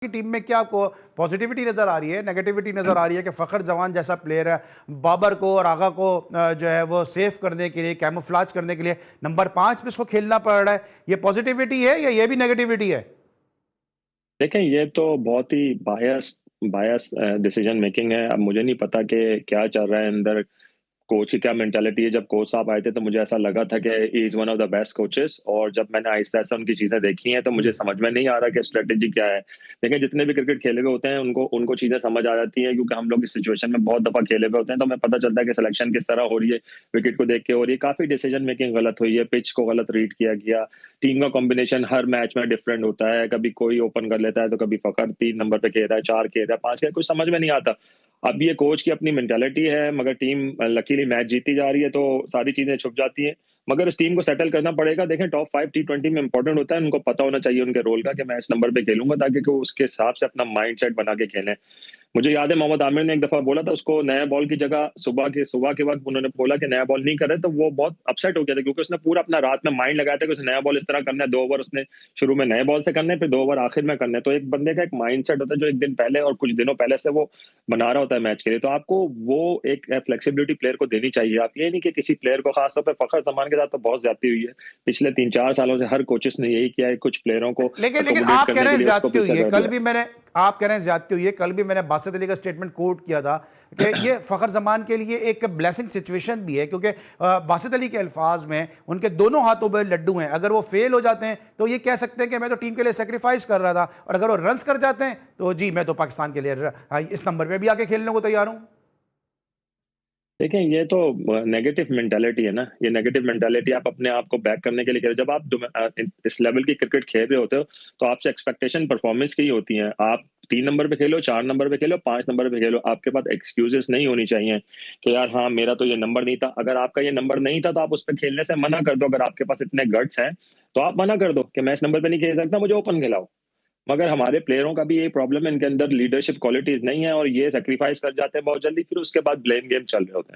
की टीम में क्या आपको पॉजिटिविटी नजर आ रही है, नेगेटिविटी नजर आ रही है कि फखर जवान जैसा प्लेयर है, बाबर को और आगा को जो है वो सेफ करने के लिए, कैमोफ्लाज करने के लिए नंबर 5 पे इसको खेलना पड़ रहा है, ये पॉजिटिविटी है या ये भी नेगेटिविटी है? देखें, ये तो बहुत ही बायस बायस डिसीजन मेकिंग है। अब मुझे नहीं पता कि क्या चल रहा है अंदर, कोच की क्या मेंटालिटी है। जब कोच साहब आए थे तो मुझे ऐसा लगा था कि he is one of the best coaches, और जब मैंने आहिस्ता आहिस्ता उनकी चीजें देखी हैं तो मुझे समझ में नहीं आ रहा कि स्ट्रेटेजी क्या है। देखिए, जितने भी क्रिकेट खेले हुए होते हैं उनको उनको चीजें समझ आ जाती हैं, क्योंकि हम लोग इस सिचुएशन में बहुत दफा खेले हुए होते हैं, तो हमें पता चलता है कि सिलेक्शन किस तरह हो रही है, विकेट को देख के हो रही है। काफी डिसीजन मेकिंग गलत हुई है, पिच को गलत रीड किया गया, टीम का कॉम्बिनेशन हर मैच में डिफरेंट होता है, कभी कोई ओपन कर लेता है तो कभी फखर 3 नंबर पे खेल रहा है, 4 खेल रहा है, 5 खेल, कुछ समझ में नहीं आता। अब ये कोच की अपनी मेंटालिटी है, मगर टीम लकीली मैच जीती जा रही है तो सारी चीजें छुप जाती हैं। मगर इस टीम को सेटल करना पड़ेगा। देखें, टॉप 5 T20 में इंपॉर्टेंट होता है, उनको पता होना चाहिए उनके रोल का कि मैं इस नंबर पे खेलूंगा, ताकि वो उसके हिसाब से अपना माइंड सेट बना के खेलें। मुझे याद है मोहम्मद आमिर ने एक दफा बोला था, उसको नया बॉल की जगह सुबह के वक्त उन्होंने बोला कि नया बॉल नहीं कर रहे, तो वो बहुत अपसेट हो गया था, क्योंकि उसने पूरा अपना रात में माइंड लगाया था कि उसे नया बॉल इस तरह करना है। 2 ओवर उसने शुरू में नए बॉल से करने, फिर 2 ओवर आखिर में करने। तो एक बंदे का एक माइंड सेट होता है जो एक दिन पहले और कुछ दिनों पहले से वो बना रहा होता है मैच के लिए। तो आपको वो एक फ्लेक्सिबिलिटी प्लेयर को देनी चाहिए। आप ये नहीं कि किसी प्लेयर को, खासतौर पर फखर जमान के साथ तो बहुत ज्यादती हुई है पिछले 3-4 सालों से, हर कोचेस ने यही किया है, कुछ प्लेयरों को लेकिन लेकिन अकोमोडेट आप कह करने रहे के हैं लिए उसको ज्यादती हुई पीछे है, कर कल दिया। भी मैंने आप कह रहे हैं ज्यादती हुई है, कल भी मैंने बासित अली का स्टेटमेंट कोट किया था कि ये फखर जमान के लिए एक ब्लेसिंग सिचुएशन भी है, क्योंकि बासित अली के अल्फाज में उनके दोनों हाथों में लड्डू हैं। अगर वो फेल हो जाते हैं तो ये कह सकते हैं कि मैं तो टीम के लिए सेक्रीफाइस कर रहा था, और अगर वो रन्स कर जाते हैं तो जी मैं तो पाकिस्तान के लिए इस नंबर पे भी आके खेलने को तैयार हूं। देखें, ये तो नेगेटिव मेंटालिटी है ना। ये नेगेटिव मेंटालिटी आप अपने आप को बैक करने के लिए खेल, जब आप इस लेवल की क्रिकेट खेल रहे होते हो तो आपसे एक्सपेक्टेशन परफॉर्मेंस की ही होती है। आप 3 नंबर पे खेलो, 4 नंबर पे खेलो, 5 नंबर पे खेलो, आपके पास एक्सक्यूजेस नहीं होनी चाहिए कि यार हाँ मेरा तो ये नंबर नहीं था। अगर आपका ये नंबर नहीं था तो आप उस पर खेलने से मना कर दो। अगर आपके पास इतने गट्स हैं तो आप मना कर दो कि मैं इस नंबर पे नहीं खेल सकता, मुझे ओपन खिलाओ। मगर हमारे प्लेयरों का भी यही प्रॉब्लम है, इनके अंदर लीडरशिप क्वालिटीज नहीं है और ये सेक्रीफाइस कर जाते हैं बहुत जल्दी, फिर उसके बाद ब्लेम गेम चल रहे होते हैं।